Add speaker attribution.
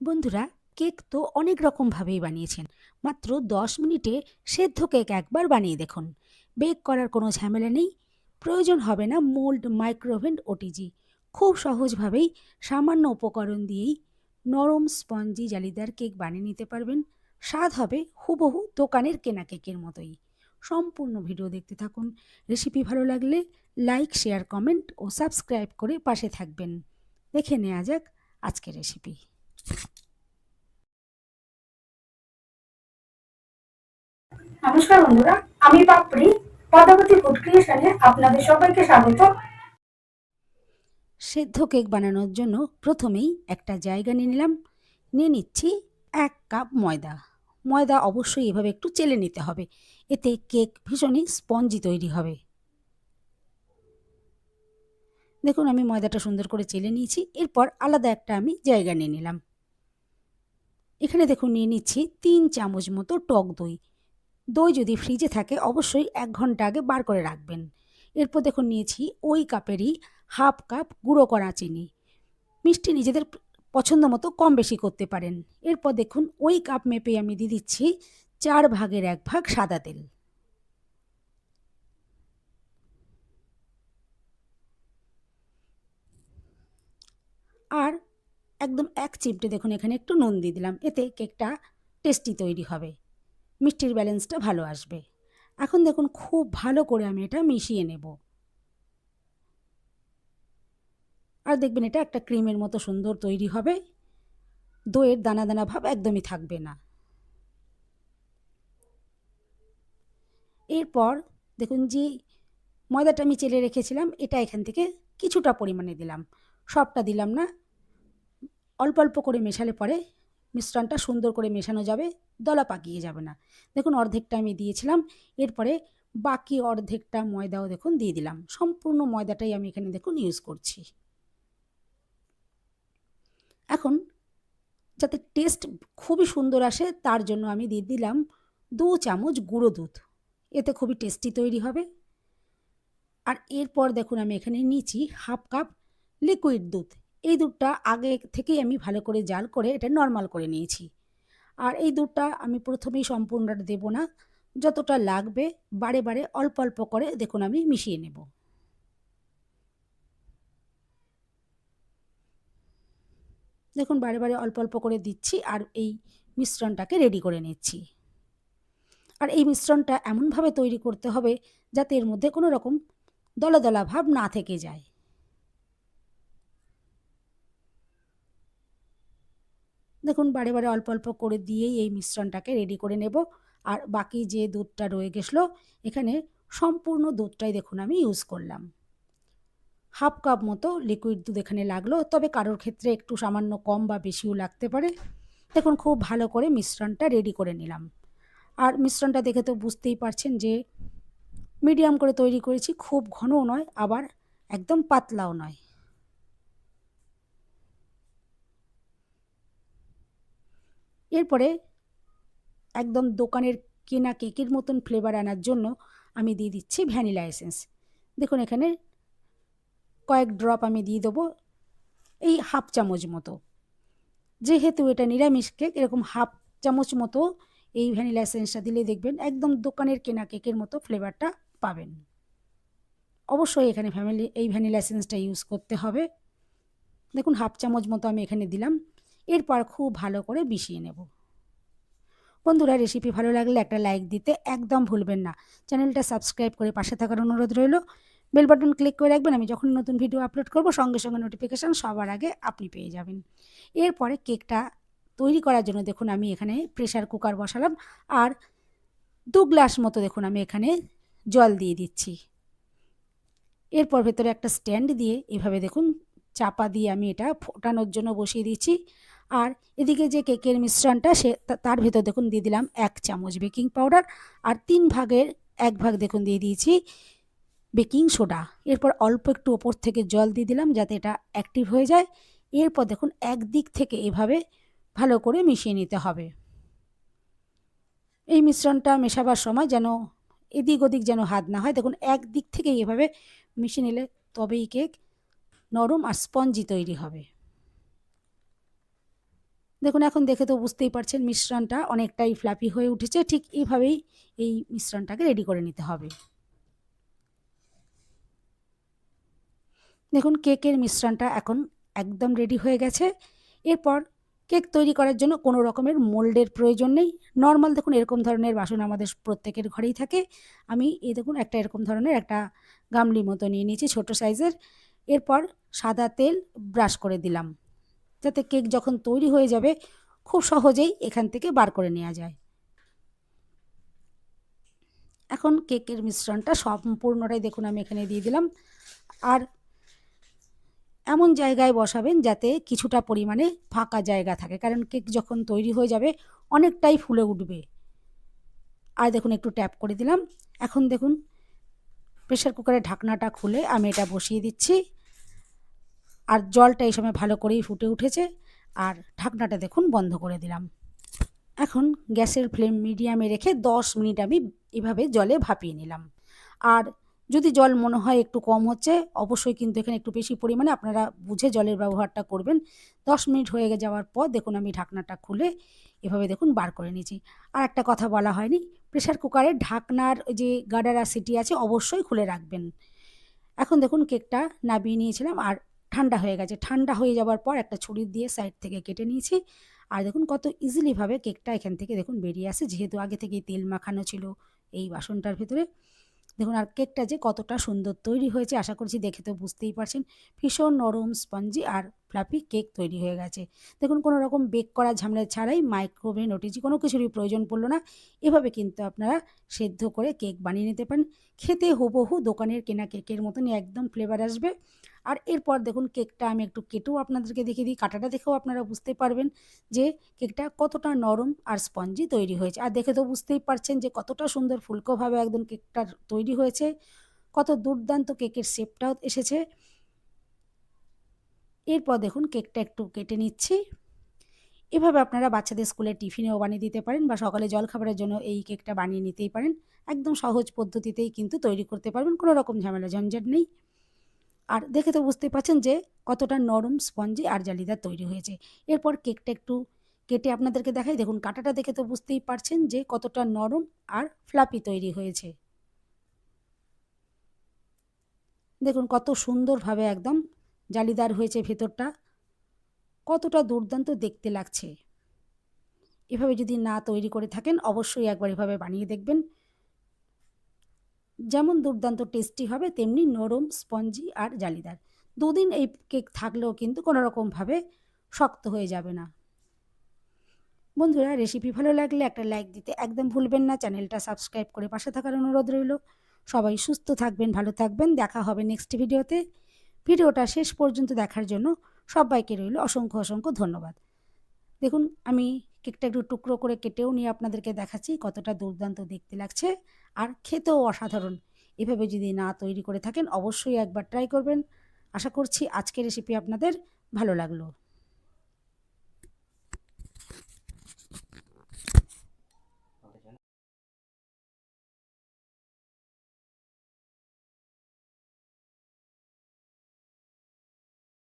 Speaker 1: বন্ধুরা, কেক তো অনেক রকমভাবেই বানিয়েছেন। মাত্র ১০ মিনিটে সেদ্ধ কেক একবার বানিয়ে দেখুন। বেক করার কোনো ঝামেলা নেই। প্রয়োজন হবে না মোল্ড, মাইক্রোওভেন, ওটিজি। খুব সহজভাবেই সামান্য উপকরণ দিয়েই নরম স্পঞ্জি জালিদার কেক বানিয়ে নিতে পারবেন। স্বাদ হবে হুবহু দোকানের কেনা কেকের মতোই। সম্পূর্ণ ভিডিও দেখতে থাকুন। রেসিপি ভালো লাগলে লাইক, শেয়ার, কমেন্ট ও সাবস্ক্রাইব করে পাশে থাকবেন। দেখে নেওয়া যাক আজকের রেসিপি।
Speaker 2: নমস্কার বন্ধুরা, আমি পাপড়ি পদ্মাবতী ফুড ক্রিয়েশনে আপনাদের সবাইকে স্বাগত।
Speaker 1: সেদ্ধ কেক বানানোর জন্য প্রথমেই একটা জায়গা নিয়ে নিচ্ছি ১ কাপ ময়দা। ময়দা অবশ্যই এভাবে একটু চেলে নিতে হবে, এতে কেক ভীষণই স্পঞ্জি তৈরি হবে। দেখুন আমি ময়দাটা সুন্দর করে চেলে নিয়েছি। এরপর আলাদা একটা আমি জায়গা নিয়ে নিলাম। এখানে দেখুন নিয়ে নিচ্ছি ৩ চামচ মতো টক দই। দই যদি ফ্রিজে থাকে অবশ্যই ১ ঘন্টা আগে বার করে রাখবেন। এরপর দেখুন নিয়েছি ওই কাপেরই হাফ কাপ গুঁড়ো করা চিনি। মিষ্টি নিজেদের পছন্দ মতো কম বেশি করতে পারেন। এরপর দেখুন ওই কাপ মেপে আমি দিয়ে দিচ্ছি ৪ ভাগের ১ ভাগ সাদা তেল। আর একদম ১ চিমটে দেখুন এখানে একটু নুন দিয়ে দিলাম। এতে কেকটা টেস্টি তৈরি হবে। মিষ্টির ব্যালেন্সটা ভালো আসবে। এখন দেখুন খুব ভালো করে আমি এটা মিশিয়ে নেব। আর দেখবেন এটা একটা ক্রিমের মতো সুন্দর তৈরি হবে। দইয়ের দানা দানা ভাব একদমই থাকবে না। এরপর দেখুন যে ময়দাটা আমি চেলে রেখেছিলাম এটা এখান থেকে কিছুটা পরিমাণে দিলাম। সবটা দিলাম না। অল্প অল্প করে মেশালে পরে মিশ্রণটা সুন্দর করে মেশানো যাবে, দলা পাকিয়ে যাবে না। দেখুন অর্ধেকটা আমি দিয়েছিলাম। এরপরে বাকি অর্ধেকটা ময়দাও দেখুন দিয়ে দিলাম। সম্পূর্ণ ময়দাটাই আমি এখানে দেখুন ইউজ করছি। এখন যাতে টেস্ট খুবই সুন্দর আসে তার জন্য আমি দিয়ে দিলাম ২ চামচ গুঁড়ো দুধ। এতে খুবই টেস্টি তৈরি হবে। আর এরপর দেখুন আমি এখানে নিয়েছি হাফ কাপ লিকুইড দুধ। এই দুধটা আগে থেকেই আমি ভালো করে জাল করে এটা নরমাল করে নিয়েছি। আর এই দুধটা আমি প্রথমেই সম্পূর্ণটা দেব না। যতটা লাগবে বারে বারে অল্প অল্প করে দেখুন আমি মিশিয়ে নেব। দেখুন বারে বারে অল্প অল্প করে দিচ্ছি আর এই মিশ্রণটাকে রেডি করে নিচ্ছি। আর এই মিশ্রণটা এমনভাবে তৈরি করতে হবে যাতে এর মধ্যে কোনো রকম দলা দলা ভাব না থেকে যায়। দেখুন বারে বারে অল্প অল্প করে দিয়েই এই মিশ্রণটাকে রেডি করে নেব। আর বাকি যে দুধটা রয়ে গেছিলো এখানে সম্পূর্ণ দুধটাই দেখুন আমি ইউজ করলাম। হাফ কাপ মতো লিকুইড দুধ এখানে লাগলো, তবে কারোর ক্ষেত্রে একটু সামান্য কম বা বেশিও লাগতে পারে। দেখুন খুব ভালো করে মিশ্রণটা রেডি করে নিলাম। আর মিশ্রণটা দেখে তো বুঝতেই পারছেন যে মিডিয়াম করে তৈরি করেছি, খুব ঘনও নয় আবার একদম পাতলাও নয়। এরপরে একদম দোকানের কেনা কেকের মতন ফ্লেভার আনার জন্য আমি দিয়ে দিচ্ছি ভ্যানিলা এসেন্স। দেখুন এখানে কয়েক ড্রপ আমি দিয়ে দেবো, এই হাফ চামচ মতো। যেহেতু এটা নিরামিষ কেক এরকম হাফ চামচ মতো এই ভ্যানিলা এসেন্সটা দিলে দেখবেন একদম দোকানের কেনা কেকের মতো ফ্লেভারটা পাবেন। অবশ্যই এখানে এই ভ্যানিলা এসেন্সটা ইউজ করতে হবে। দেখুন হাফ চামচ মতো আমি এখানে দিলাম। এরপর খুব ভালো করে মিশিয়ে নেব। বন্ধুরা, রেসিপি ভালো লাগলে একটা লাইক দিতে একদম ভুলবেন না। চ্যানেলটা সাবস্ক্রাইব করে পাশে থাকার অনুরোধ রইল। বেল বাটন ক্লিক করে রাখবেন, আমি যখন নতুন ভিডিও আপলোড করব সঙ্গে সঙ্গে নোটিফিকেশান সবার আগে আপনি পেয়ে যাবেন। এরপরে কেকটা তৈরি করার জন্য দেখুন আমি এখানে প্রেসার কুকার বসালাম। আর ২ গ্লাস মতো দেখুন আমি এখানে জল দিয়ে দিচ্ছি। এরপর ভেতরে একটা স্ট্যান্ড দিয়ে এভাবে দেখুন চাপা দিয়ে আমি এটা ফোটানোর জন্য বসিয়ে দিচ্ছি। আর এদিকে যে কেকের মিশ্রণটা তার ভেতর দেখুন দিয়ে দিলাম ১ চামচ বেকিং পাউডার। আর ৩ ভাগের ১ ভাগ দেখুন দিয়ে দিয়েছি বেকিং সোডা। এরপর অল্প একটু ওপর থেকে জল দিয়ে দিলাম যাতে এটা অ্যাক্টিভ হয়ে যায়। এরপর দেখুন একদিক থেকে এভাবে ভালো করে মিশিয়ে নিতে হবে। এই মিশ্রণটা মেশাবার সময় যেন এদিক ওদিক যেন হাত না হয়। দেখুন একদিক থেকে এভাবে মিশিয়ে নিলে তবেই কেক নরম আর স্পঞ্জি তৈরি হবে। দেখুন এখন দেখে তো বুঝতেই পারছেন মিশ্রণটা অনেকটাই ফ্লাফি হয়ে উঠেছে। ঠিক এইভাবেই এই মিশ্রণটাকে রেডি করে নিতে হবে। দেখুন কেকের মিশ্রণটা এখন একদম রেডি হয়ে গেছে। এরপর কেক তৈরি করার জন্য কোনো রকমের মোল্ডের প্রয়োজন নেই। নর্মাল দেখুন এরকম ধরনের বাসন আমাদের প্রত্যেকের ঘরেই থাকে। আমি এই দেখুন একটা এরকম ধরনের একটা গামলি মতো নিয়ে নিয়েছি ছোট সাইজের। এরপর সাদা তেল ব্রাশ করে দিলাম, যাতে কেক যখন তৈরি হয়ে যাবে খুব সহজেই এখান থেকে বার করে নেওয়া যায়। এখন কেকের মিশ্রণটা সম্পূর্ণটাই দেখুন আমি এখানে দিয়ে দিলাম। আর এমন জায়গায় বসাবেন যাতে কিছুটা পরিমাণে ফাঁকা জায়গা থাকে, কারণ কেক যখন তৈরি হয়ে যাবে অনেকটাই ফুলে উঠবে। আর দেখুন একটু ট্যাপ করে দিলাম। এখন দেখুন প্রেসার কুকারের ঢাকনাটা খুলে আমি এটা বসিয়ে দিচ্ছি। আর জলটা এই সময় ভালো করেই ফুটে উঠেছে। আর ঢাকনাটা দেখুন বন্ধ করে দিলাম। এখন গ্যাসের ফ্লেম মিডিয়ামে রেখে 10 মিনিট আমি এভাবে জলে ভাপিয়ে নিলাম। আর যদি জল মনে হয় একটু কম হচ্ছে, অবশ্যই কিন্তু এখানে একটু বেশি পরিমাণে আপনারা বুঝে জলের ব্যবহারটা করবেন। 10 মিনিট হয়ে যাওয়ার পর দেখুন আমি ঢাকনাটা খুলে এভাবে দেখুন বার করে নিয়েছি। আর একটা কথা বলা হয়নি, প্রেসার কুকারের ঢাকনার যে গার্ডার আর সিটি আছে অবশ্যই খুলে রাখবেন। এখন দেখুন কেকটা নামিয়ে নিয়েছিলাম আর ঠান্ডা হয়ে গেছে। ঠান্ডা হয়ে যাওয়ার পর একটা ছুরি দিয়ে সাইড থেকে কেটে নিয়েছি। আর দেখুন কত ইজিলিভাবে কেকটা এখান থেকে দেখুন বেরিয়ে আসে, যেহেতু আগে থেকেই তেল মাখানো ছিল এই বাসনটার ভেতরে। দেখুন আর কেকটা যে কতটা সুন্দর তৈরি হয়েছে আশা করছি দেখে তো বুঝতেই পারছেন। ভীষণ নরম স্পঞ্জি আর ফ্লাফি কেক তৈরি হয়ে গেছে। দেখুন কোনো রকম বেক করা ঝামেলা ছাড়াই মাইক্রোওভেন ওটিজি কোনো কিছুরই প্রয়োজন পড়লো না। এভাবে কিন্তু আপনারা সেদ্ধ করে কেক বানিয়ে নিতে পারেন। খেতে হুবহু দোকানের কেনা কেকের মতনই একদম ফ্লেভার আসবে। আর এরপর দেখুন কেকটা আমি একটু কেটেও আপনাদেরকে দেখিয়ে দিই। কাটাটা দেখেও আপনারা বুঝতে পারবেন যে কেকটা কতটা নরম আর স্পঞ্জি তৈরি হয়েছে। আর দেখে তো বুঝতেই পারছেন যে কতটা সুন্দর ফুলকোভাবে একদম কেকটা তৈরি হয়েছে। কত দুর্দান্ত কেকের শেপটাও এসেছে। এরপর দেখুন কেকটা একটু কেটে নিচ্ছি। এভাবে আপনারা বাচ্চাদের স্কুলের টিফিনেও বানিয়ে দিতে পারেন বা সকালে জলখাবারের জন্য এই কেকটা বানিয়ে নিতেই পারেন। একদম সহজ পদ্ধতিতেই কিন্তু তৈরি করতে পারবেন, কোনো রকম ঝামেলা ঝঞ্ঝাট নেই। আর দেখে তো বুঝতেই পারছেন যে কতটা নরম স্পঞ্জি আর জালিদার তৈরি হয়েছে। এরপর কেকটা একটু কেটে আপনাদেরকে দেখাই। দেখুন কাটাটা দেখে তো বুঝতেই পারছেন যে কতটা নরম আর ফ্লাপি তৈরি হয়েছে। দেখুন কত সুন্দরভাবে একদম জালিদার হয়েছে ভেতরটা, কতটা দুর্দান্ত দেখতে লাগছে। এভাবে যদি না তৈরি করে থাকেন অবশ্যই একবার এভাবে বানিয়ে দেখবেন। যেমন দুর্দান্ত টেস্টি হবে তেমনি নরম স্পঞ্জি আর জালিদার। দুদিন এই কেক থাকলেও কিন্তু কোনো রকমভাবে শক্ত হয়ে যাবে না। বন্ধুরা রেসিপি ভালো লাগলে একটা লাইক দিতে একদম ভুলবেন না। চ্যানেলটা সাবস্ক্রাইব করে পাশে থাকার অনুরোধ রইল। সবাই সুস্থ থাকবেন, ভালো থাকবেন। দেখা হবে নেক্সট ভিডিওতে। ভিডিওটা শেষ পর্যন্ত দেখার জন্য সবাইকে রইল অসংখ্য অসংখ্য ধন্যবাদ। দেখুন আমি কেকটা একটু টুকরো করে কেটেও নিয়ে আপনাদেরকে দেখাচ্ছি কতটা দুর্দান্ত দেখতে লাগছে আর খেতেও অসাধারণ। এভাবে যদি না তৈরি করে থাকেন অবশ্যই একবার ট্রাই করবেন। আশা করছি আজকের রেসিপি আপনাদের ভালো লাগলো।